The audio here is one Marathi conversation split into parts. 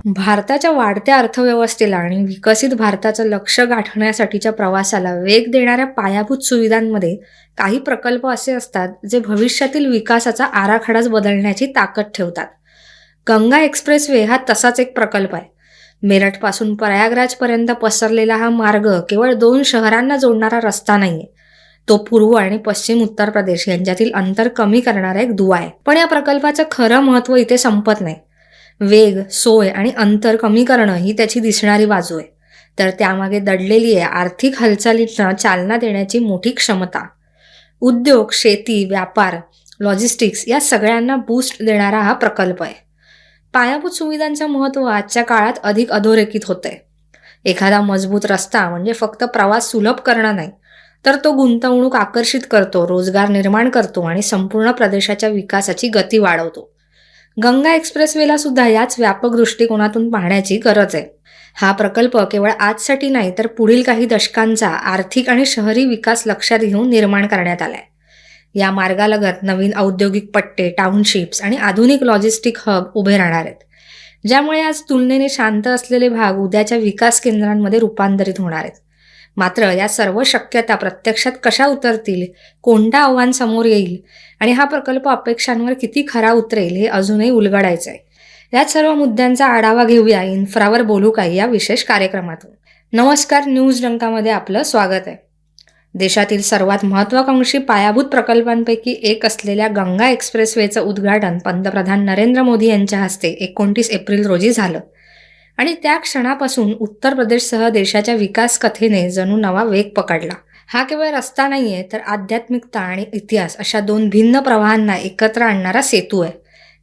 भारताच्या वाढत्या अर्थव्यवस्थेला आणि विकसित भारताचं लक्ष्य गाठण्यासाठीच्या प्रवासाला वेग देणाऱ्या पायाभूत सुविधांमध्ये काही प्रकल्प असे असतात जे भविष्यातील विकासाचा आराखडाच बदलण्याची ताकद ठेवतात. गंगा एक्सप्रेसवे हा तसाच एक प्रकल्प आहे. मेरठपासून प्रयागराजपर्यंत पसरलेला हा मार्ग केवळ दोन शहरांना जोडणारा रस्ता नाहीये. तो पूर्व आणि पश्चिम उत्तर प्रदेश यांच्यातील अंतर कमी करणारा एक दुवा आहे. पण या प्रकल्पाचं खरं महत्त्व इथे संपत नाही. वेग, सोय आणि अंतर कमी करणं ही त्याची दिसणारी बाजू आहे. तर त्यामागे दडलेली आहे आर्थिक हालचालींना चालना देण्याची मोठी क्षमता. उद्योग, शेती, व्यापार, लॉजिस्टिक्स या सगळ्यांना बूस्ट देणारा हा प्रकल्प आहे. पायाभूत सुविधांचं महत्त्व आजच्या काळात अधिक अधोरेखित होतंय. एखादा मजबूत रस्ता म्हणजे फक्त प्रवास सुलभ करणं नाही, तर तो गुंतवणूक आकर्षित करतो, रोजगार निर्माण करतो आणि संपूर्ण प्रदेशाच्या विकासाची गती वाढवतो. गंगा एक्सप्रेसवेला सुद्धा याच व्यापक दृष्टिकोनातून पाहण्याची गरज आहे. हा प्रकल्प केवळ आजसाठी नाही तर पुढील काही दशकांचा आर्थिक आणि शहरी विकास लक्षात घेऊन निर्माण करण्यात आलाय. या मार्गालगत नवीन औद्योगिक पट्टे, टाउनशिप्स आणि आधुनिक लॉजिस्टिक हब उभे राहणार आहेत, ज्यामुळे आज तुलनेने शांत असलेले भाग उद्याच्या विकास केंद्रांमध्ये रूपांतरित होणार आहेत. मात्र या सर्व शक्यता प्रत्यक्षात कशा उतरतील, कोणतं आव्हान समोर येईल आणि हा प्रकल्प अपेक्षांवर किती खरा उतरेल हे अजूनही उलगडायचं आहे. याच सर्व मुद्द्यांचा आढावा घेऊया इन्फ्रावर बोलू काही या विशेष कार्यक्रमातून. नमस्कार, न्यूज डंकामध्ये आपलं स्वागत आहे. देशातील सर्वात महत्त्वाकांक्षी पायाभूत प्रकल्पांपैकी एक असलेल्या गंगा एक्सप्रेसवेचं उद्घाटन पंतप्रधान नरेंद्र मोदी यांच्या हस्ते 29 एप्रिल रोजी झालं आणि त्या क्षणापासून उत्तर प्रदेशसह देशाच्या विकास कथेने जणू नवा वेग पकडला. हा केवळ रस्ता नाहीये, तर आध्यात्मिकता आणि इतिहास अशा दोन भिन्न प्रवाहांना एकत्र आणणारा सेतू आहे.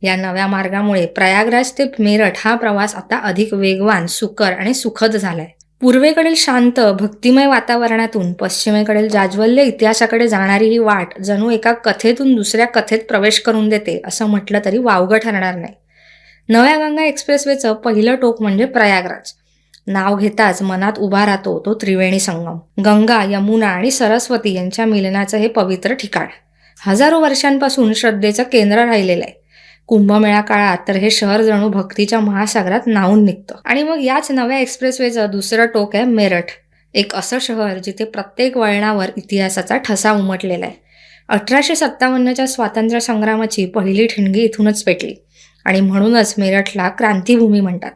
या नव्या मार्गामुळे प्रयागराज ते मेरठ हा प्रवास आता अधिक वेगवान, सुकर आणि सुखद झालाय. पूर्वेकडील शांत, भक्तिमय वातावरणातून पश्चिमेकडील जाज्वल्य इतिहासाकडे जाणारी ही वाट जणू एका कथेतून दुसऱ्या कथेत प्रवेश करून देते असं म्हटलं तरी वावगं ठरणार नाही. नव्या गंगा एक्सप्रेसवेचं पहिलं टोक म्हणजे प्रयागराज. नाव घेताच मनात उभा राहतो तो त्रिवेणी संगम. गंगा, यमुना आणि सरस्वती यांच्या मिलनाचं हे पवित्र ठिकाण हजारो वर्षांपासून श्रद्धेचं केंद्र राहिलेलं आहे. कुंभमेळा काळात तर हे शहर जणू भक्तीच्या महासागरात न्हाऊन निघतं. आणि मग याच नव्या एक्सप्रेसवेचं दुसरं टोक आहे मेरठ, एक असं शहर जिथे प्रत्येक वळणावर इतिहासाचा ठसा उमटलेला आहे. 1857च्या स्वातंत्र्य संग्रामाची पहिली ठिणगी इथूनच पेटली आणि म्हणूनच मेरठला क्रांतिभूमी म्हणतात.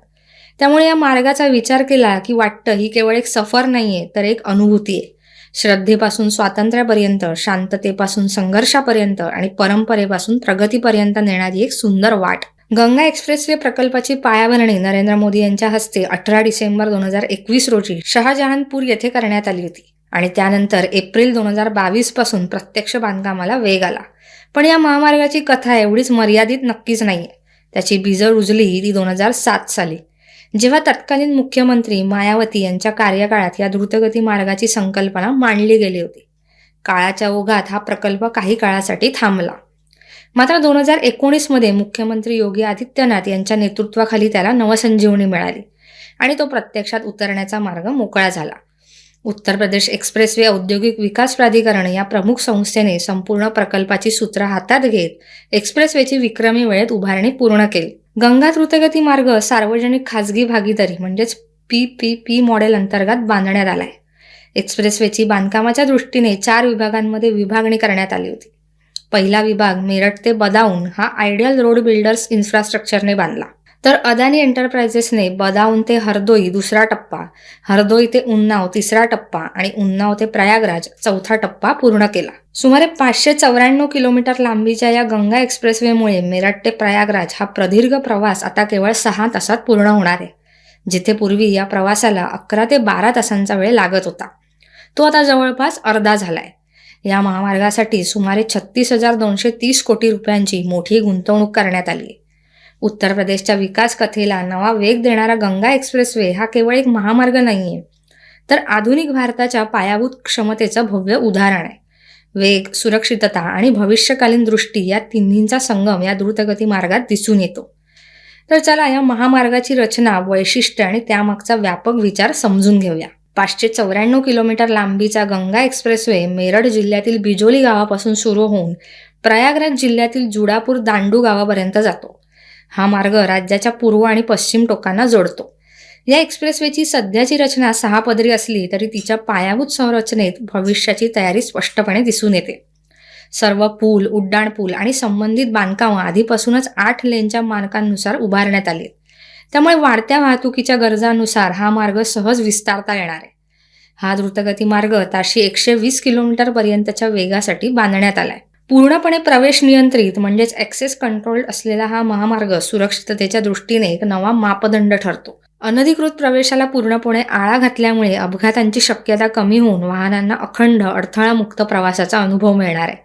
त्यामुळे या मार्गाचा विचार केला की वाटतं ही केवळ एक सफर नाहीये, तर एक अनुभूती आहे. श्रद्धेपासून स्वातंत्र्यापर्यंत, शांततेपासून संघर्षापर्यंत आणि परंपरेपासून प्रगतीपर्यंत नेणारी एक सुंदर वाट. गंगा एक्सप्रेसवे प्रकल्पाची पायाभरणी नरेंद्र मोदी यांच्या हस्ते 18 डिसेंबर 2021 रोजी शहाजहानपूर येथे करण्यात आली होती आणि त्यानंतर एप्रिल 2022 पासून प्रत्यक्ष बांधकामाला वेग आला. पण या महामार्गाची कथा एवढीच मर्यादित नक्कीच नाहीये. त्याची बीजं रुजली ती 2007 साली, जेव्हा तत्कालीन मुख्यमंत्री मायावती यांच्या कार्यकाळात या द्रुतगती मार्गाची संकल्पना मांडली गेली होती. काळाच्या ओघात हा प्रकल्प काही काळासाठी थांबला. मात्र 2019 मुख्यमंत्री योगी आदित्यनाथ यांच्या नेतृत्वाखाली त्याला नवसंजीवनी मिळाली आणि तो प्रत्यक्षात उतरण्याचा मार्ग मोकळा झाला. उत्तर प्रदेश एक्सप्रेसवे औद्योगिक विकास प्राधिकरण या प्रमुख संस्थेने संपूर्ण प्रकल्पाची सूत्र हातात घेत एक्सप्रेसवेची विक्रमी वेळेत उभारणी पूर्ण केली. गंगा द्रुतगती मार्ग सार्वजनिक खाजगी भागीदारी म्हणजेच PPP मॉडेल अंतर्गत बांधण्यात आलाय. एक्सप्रेसवेची बांधकामाच्या दृष्टीने 4 विभागांमध्ये विभागणी करण्यात आली होती. पहिला विभाग मेरठ ते बदाऊन हा आयडियल रोड बिल्डर्स इन्फ्रास्ट्रक्चरने बांधला, तर अदानी एंटरप्राइजेसने बदाऊन ते हरदोई दुसरा टप्पा, हरदोई ते उन्नाव तिसरा टप्पा आणि उन्नाव ते प्रयागराज चौथा टप्पा पूर्ण केला. सुमारे 594 किलोमीटर लांबीच्या या गंगा एक्सप्रेसवेमुळे मेरठ ते प्रयागराज हा प्रदीर्घ प्रवास आता केवळ 6 तासात पूर्ण होणार आहे. जिथे पूर्वी या प्रवासाला 11 ते 12 तासांचा वेळ लागत होता, तो आता जवळपास अर्धा झालाय. या महामार्गासाठी सुमारे 36,230 कोटी रुपयांची मोठी गुंतवणूक करण्यात आली. उत्तर प्रदेशच्या विकास कथेला नवा वेग देणारा गंगा एक्सप्रेसवे हा केवळ एक महामार्ग नाहीये, तर आधुनिक भारताच्या पायाभूत क्षमतेचं भव्य उदाहरण आहे. वेग, सुरक्षितता आणि भविष्यकालीन दृष्टी या तिन्हींचा संगम या द्रुतगती मार्गात दिसून येतो. तर चला या महामार्गाची रचना, वैशिष्ट्य आणि त्यामागचा व्यापक विचार समजून घेऊया. 594 किलोमीटर लांबीचा गंगा एक्सप्रेसवे मेरठ जिल्ह्यातील बिजोली गावापासून सुरू होऊन प्रयागराज जिल्ह्यातील जुडापूर दांडू गावापर्यंत जातो. हा मार्ग राज्याच्या पूर्व आणि पश्चिम टोकांना जोडतो. या एक्सप्रेसवेची सध्याची रचना 6 पदरी असली तरी तिच्या पायाभूत संरचनेत भविष्याची तयारी स्पष्टपणे दिसून येते. सर्व पूल, उड्डाणपूल आणि संबंधित बांधकामं आधीपासूनच 8 लेनच्या मानकांनुसार उभारण्यात आली. त्यामुळे वाढत्या वाहतुकीच्या गरजांनुसार हा मार्ग सहज विस्तारता येणार आहे. हा द्रुतगती मार्ग ताशी 120 किलोमीटर पर्यंतच्या वेगासाठी बांधण्यात आलाय. पूर्णपणे प्रवेश नियंत्रित म्हणजेच ॲक्सेस कंट्रोल्ड असलेला हा महामार्ग सुरक्षिततेच्या दृष्टीने एक नवा मापदंड ठरतो. अनधिकृत प्रवेशाला पूर्णपणे आळा घातल्यामुळे अपघातांची शक्यता कमी होऊन वाहनांना अखंड अडथळामुक्त प्रवासाचा अनुभव मिळणार आहे.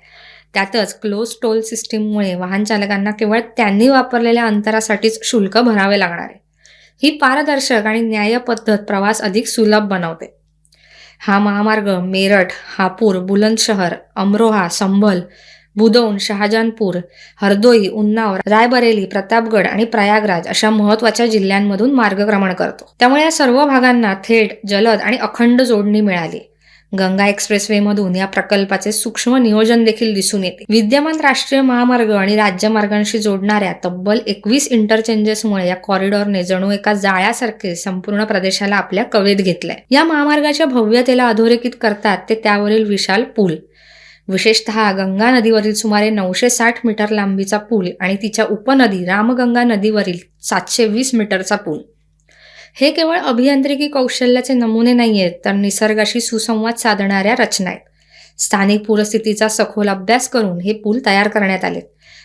त्यातच क्लोज टोल सिस्टीममुळे वाहन चालकांना केवळ त्यांनी वापरलेल्या अंतरासाठीच शुल्क भरावे लागणार आहे. ही पारदर्शक आणि न्याय्य पद्धत प्रवास अधिक सुलभ बनवते. हा महामार्ग मेरठ, हापूर, बुलंदशहर, अमरोहा, संभल, बुदौन, शहाजहानपूर, हरदोई, उन्नाव, रायबरेली, प्रतापगड आणि प्रयागराज अशा महत्त्वाच्या जिल्ह्यांमधून मार्गक्रमण करतो. त्यामुळे या सर्व भागांना थेट, जलद आणि अखंड जोडणी मिळाली. गंगा एक्सप्रेसवेमधून या प्रकल्पाचे सूक्ष्म नियोजन देखील दिसून येते. विद्यमान राष्ट्रीय महामार्ग आणि राज्यमार्गांशी जोडणाऱ्या तब्बल 21 इंटरचेंजेसमुळे या कॉरिडॉरने जणू एका जाळ्यासारखे संपूर्ण प्रदेशाला आपल्या कवेत घेतलंय. या महामार्गाच्या भव्यतेला अधोरेखित करतात ते त्यावरील विशाल पूल. विशेषतः गंगा नदीवरील सुमारे 960 मीटर लांबीचा पूल आणि तिच्या उपनदी रामगंगा नदीवरील 720 मीटरचा पूल. हे केवळ अभियांत्रिकी कौशल्याचे नमुने नाहीयेत, तर निसर्गाशी सुसंवाद साधणाऱ्या रचना आहेत. स्थानिक पूरस्थितीचा सखोल अभ्यास करून हे पूल तयार करण्यात आले.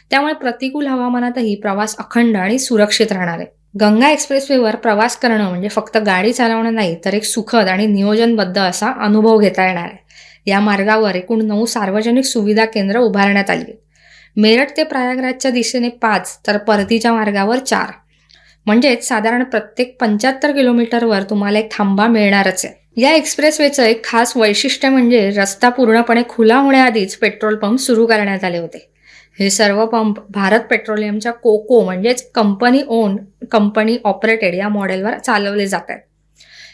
त्यामुळे प्रतिकूल हवामानातही प्रवास अखंड आणि सुरक्षित राहणार आहे. गंगा एक्सप्रेसवेवर प्रवास करणं म्हणजे फक्त गाडी चालवणं नाही, तर एक सुखद आणि नियोजनबद्ध असा अनुभव घेता येणार आहे. या मार्गावर एकूण 9 सार्वजनिक सुविधा केंद्र उभारण्यात आली. मेरठ ते प्रयागराजच्या दिशेने 5 तर परतीच्या मार्गावर 4. म्हणजेच साधारण प्रत्येक 75 किलोमीटरवर तुम्हाला एक थांबा मिळणारच आहे. या एक्सप्रेसवेचं एक खास वैशिष्ट्य म्हणजे रस्ता पूर्णपणे खुला होण्याआधीच पेट्रोल पंप सुरू करण्यात आले होते. हे सर्व पंप भारत पेट्रोलियमच्या कोको म्हणजेच कंपनी ओन्ड, कंपनी ऑपरेटेड या मॉडेलवर चालवले जात आहेत.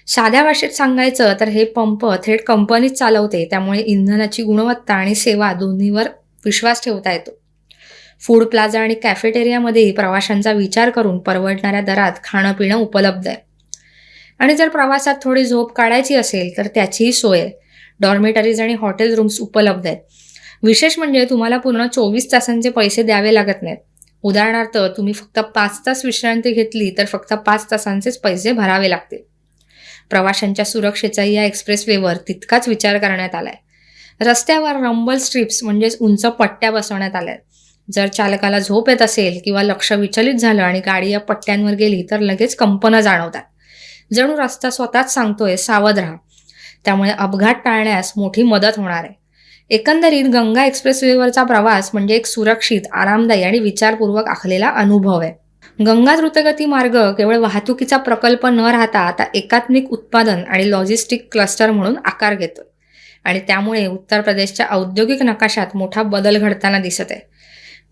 साध्या भाषेत सांगायचं तर हे पंप थेट कंपनीच चालवते, त्यामुळे इंधनाची गुणवत्ता आणि सेवा दोन्हीवर विश्वास ठेवता येतो. फूड प्लाझा आणि कॅफेटेरियामध्येही प्रवाशांचा विचार करून परवडणाऱ्या दरात खाणं पिणं उपलब्ध आहे. आणि जर प्रवासात थोडी झोप काढायची असेल तर त्याचीही सोय आहे. डॉर्मेटरीज आणि हॉटेल रूम्स उपलब्ध आहेत. विशेष म्हणजे तुम्हाला पूर्ण 24 तासांचे पैसे द्यावे लागत नाहीत. उदाहरणार्थ तुम्ही फक्त 5 तास विश्रांती घेतली तर फक्त 5 तासांचेच पैसे भरावे लागतील. प्रवाशांच्या सुरक्षेचाही या एक्सप्रेसवेवर तितकाच विचार करण्यात आलाय. रस्त्यावर रंबल स्ट्रिप्स म्हणजेच उंच पट्ट्या बसवण्यात आल्या. जर चालकाला झोप येत असेल किंवा लक्ष विचलित झालं आणि गाडी या पट्ट्यांवर गेली तर लगेच कंपनं जाणवतात. जणू रस्ता स्वतःच सांगतोय सावध राहा. त्यामुळे अपघात टाळण्यास मोठी मदत होणार आहे. एकंदरीत गंगा एक्सप्रेसवेवरचा प्रवास म्हणजे एक सुरक्षित, आरामदायी आणि विचारपूर्वक आखलेला अनुभव आहे. गंगा द्रुतगती मार्ग केवळ वाहतुकीचा प्रकल्प न राहता आता एकात्मिक उत्पादन आणि लॉजिस्टिक क्लस्टर म्हणून आकार घेतोय. आणि त्यामुळे उत्तर प्रदेशच्या औद्योगिक नकाशात मोठा बदल घडताना दिसत आहे.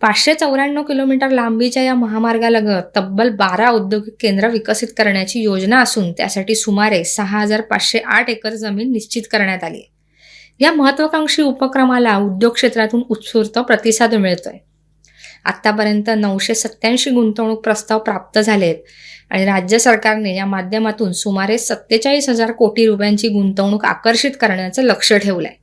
594 किलोमीटर लांबीच्या या महामार्गालगत तब्बल 12 औद्योगिक केंद्र विकसित करण्याची योजना असून त्यासाठी सुमारे 6508 एकर जमीन निश्चित करण्यात आली. या महत्वाकांक्षी उपक्रमाला उद्योग क्षेत्रातून उत्स्फूर्त प्रतिसाद मिळतोय. आतापर्यंत 987 गुंतवणूक प्रस्ताव प्राप्त झालेत आणि राज्य सरकारने या माध्यमातून सुमारे 47,000 कोटी रुपयांची गुंतवणूक आकर्षित करण्याचं लक्ष ठेवलंय.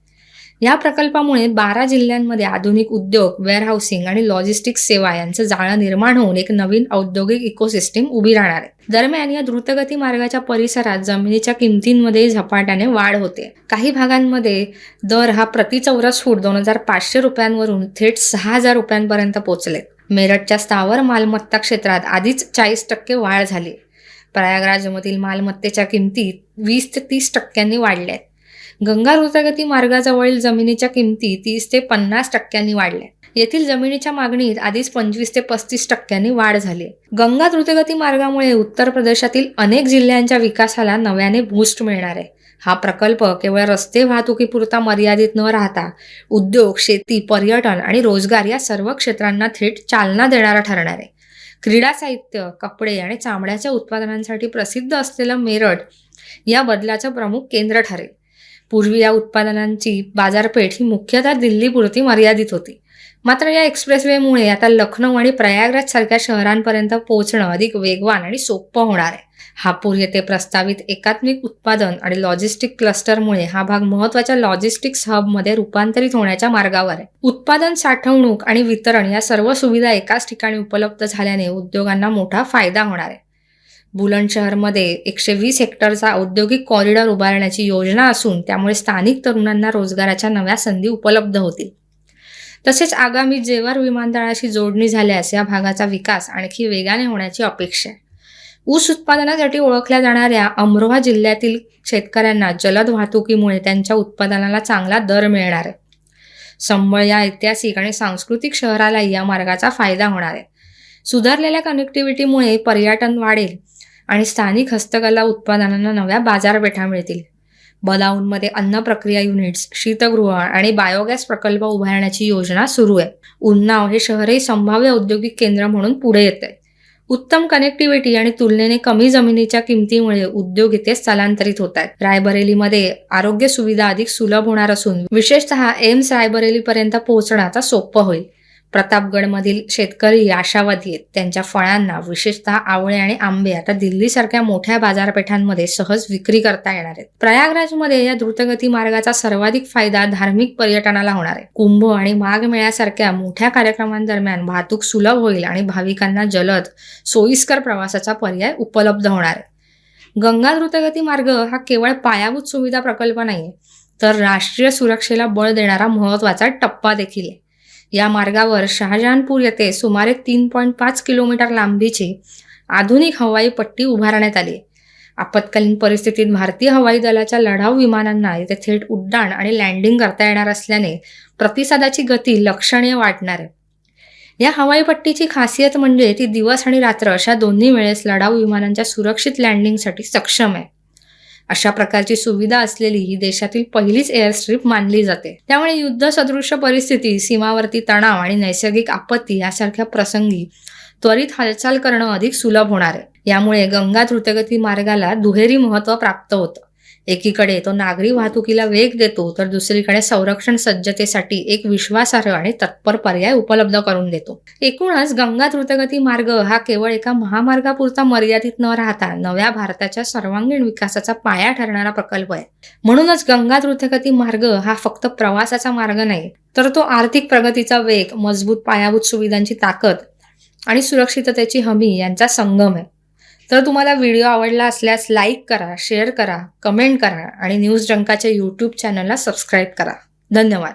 या प्रकल्पामुळे 12 जिल्ह्यांमध्ये आधुनिक उद्योग, वेअरहाऊसिंग आणि लॉजिस्टिक्स सेवा यांचं जाळं निर्माण होऊन एक नवीन औद्योगिक इकोसिस्टीम उभी राहणार आहे. दरम्यान या द्रुतगती मार्गाच्या परिसरात जमिनीच्या किमतींमध्ये झपाट्याने वाढ होते. काही भागांमध्ये दर हा प्रति चौरस फूट 2,500 रुपयांवरून थेट 6,000 रुपयांपर्यंत पोहोचले. मेरठच्या स्थावर मालमत्ता क्षेत्रात आधीच 40% वाढ झाली. प्रयागराजमधील मालमत्तेच्या किमतीत 20 ते 30% वाढल्या. गंगा द्रुतगती मार्गाजवळील जमिनीच्या किमती 30 ते 50% वाढल्या. येथील जमिनीच्या मागणीत आधीच 25 ते 35% वाढ झाली. गंगा द्रुतगती मार्गामुळे उत्तर प्रदेशातील अनेक जिल्ह्यांच्या विकासाला नव्याने बूस्ट मिळणार आहे. हा प्रकल्प केवळ रस्ते वाहतुकीपुरता मर्यादित न राहता उद्योग, शेती, पर्यटन आणि रोजगार या सर्व क्षेत्रांना थेट चालना देणारा ठरणार आहे. क्रीडा साहित्य, कपडे आणि चामड्याच्या उत्पादनांसाठी प्रसिद्ध असलेलं मेरठ या बदलाचं प्रमुख केंद्र ठरेल. पूर्वी या उत्पादनांची बाजारपेठ ही मुख्यतः दिल्लीपुरती मर्यादित होती. मात्र या एक्सप्रेसवेमुळे आता लखनौ आणि प्रयागराज सारख्या शहरांपर्यंत पोहोचणं अधिक वेगवान आणि सोपं होणार आहे. हापूर येथे प्रस्तावित एकात्मिक उत्पादन आणि लॉजिस्टिक क्लस्टरमुळे हा भाग महत्त्वाच्या लॉजिस्टिक्स हबमध्ये रूपांतरित होण्याच्या मार्गावर आहे. उत्पादन, साठवणूक आणि वितरण या सर्व सुविधा एकाच ठिकाणी उपलब्ध झाल्याने उद्योगांना मोठा फायदा होणार आहे. बुलंदशहरमध्ये 120 हेक्टरचा औद्योगिक कॉरिडॉर उभारण्याची योजना असून त्यामुळे स्थानिक तरुणांना रोजगाराच्या नव्या संधी उपलब्ध होतील. तसेच आगामी जेवर विमानतळाशी जोडणी झाल्यास या भागाचा विकास आणखी वेगाने होण्याची अपेक्षा आहे. ऊस उत्पादनासाठी ओळखल्या जाणाऱ्या अमरोहा जिल्ह्यातील शेतकऱ्यांना जलद वाहतुकीमुळे त्यांच्या उत्पादनाला चांगला दर मिळणार आहे. संबळ या ऐतिहासिक आणि सांस्कृतिक शहरालाही या मार्गाचा फायदा होणार आहे. सुधारलेल्या कनेक्टिव्हिटीमुळे पर्यटन वाढेल आणि स्थानिक हस्तकला उत्पादनांना नव्या बाजारपेठा मिळतील. बदाऊनमध्ये अन्न प्रक्रिया युनिट्स, शीतगृह आणि बायोगॅस प्रकल्प उभारण्याची योजना सुरू आहे. उन्नाव हे शहरही संभाव्य औद्योगिक केंद्र म्हणून पुढे येत आहे. उत्तम कनेक्टिव्हिटी आणि तुलनेने कमी जमिनीच्या किमतीमुळे उद्योग इथे स्थलांतरित होत आहेत. रायबरेलीमध्ये आरोग्य सुविधा अधिक सुलभ होणार असून विशेषतः एम्स रायबरेलीपर्यंत पोहोचणं आता सोपं होईल. प्रतापगडमधील शेतकरी आशावादी आहेत. त्यांच्या फळांना, विशेषतः आवळे आणि आंबे, आता दिल्लीसारख्या मोठ्या बाजारपेठांमध्ये सहज विक्री करता येणार आहेत. प्रयागराजमध्ये या द्रुतगती मार्गाचा सर्वाधिक फायदा धार्मिक पर्यटनाला होणार आहे. कुंभ आणि माघ मेळ्यासारख्या मोठ्या कार्यक्रमांदरम्यान वाहतूक सुलभ होईल आणि भाविकांना जलद, सोयीस्कर प्रवासाचा पर्याय उपलब्ध होणार आहे. गंगा द्रुतगती मार्ग हा केवळ पायाभूत सुविधा प्रकल्प नाहीये, तर राष्ट्रीय सुरक्षेला बळ देणारा महत्त्वाचा टप्पा देखील आहे. या मार्गावर शहाजहानपूर येथे सुमारे 3.5 किलोमीटर लांबीची आधुनिक हवाई पट्टी उभारण्यात आली. आपत्कालीन परिस्थितीत भारतीय हवाई दलाच्या लढाऊ विमानांना येथे थेट उड्डाण आणि लँडिंग करता येणार असल्याने प्रतिसादाची गती लक्षणीय वाढणार आहे. या हवाई पट्टीची खासियत म्हणजे ती दिवस आणि रात्र अशा दोन्ही वेळेस लढाऊ विमानांच्या सुरक्षित लँडिंगसाठी सक्षम आहे. अशा प्रकारची सुविधा असलेली ही देशातील पहिलीच एअरस्ट्रीप मानली जाते. त्यामुळे युद्धसदृश परिस्थिती, सीमावर्ती तणाव आणि नैसर्गिक आपत्ती यासारख्या प्रसंगी त्वरित हालचाल करणं अधिक सुलभ होणार आहे. यामुळे गंगा द्रुतगती मार्गाला दुहेरी महत्त्व प्राप्त होतं. एकीकडे तो नागरी वाहतुकीला वेग देतो, तर दुसरीकडे संरक्षण सज्जतेसाठी एक विश्वासार्ह आणि तत्पर पर्याय उपलब्ध करून देतो. एकूणच गंगा द्रुतगती मार्ग हा केवळ एका महामार्गापुरता मर्यादित न राहता नव्या भारताच्या सर्वांगीण विकासाचा पाया ठरणारा प्रकल्प आहे. म्हणूनच गंगा द्रुतगती मार्ग हा फक्त प्रवासाचा मार्ग नाही, तर तो आर्थिक प्रगतीचा वेग, मजबूत पायाभूत सुविधांची ताकद आणि सुरक्षिततेची हमी यांचा संगम आहे. तर तुम्हाला व्हिडिओ आवडला असल्यास लाईक करा, शेअर करा, कमेंट करा आणि न्यूज डंकाच्या YouTube चॅनलला सबस्क्राईब करा. धन्यवाद.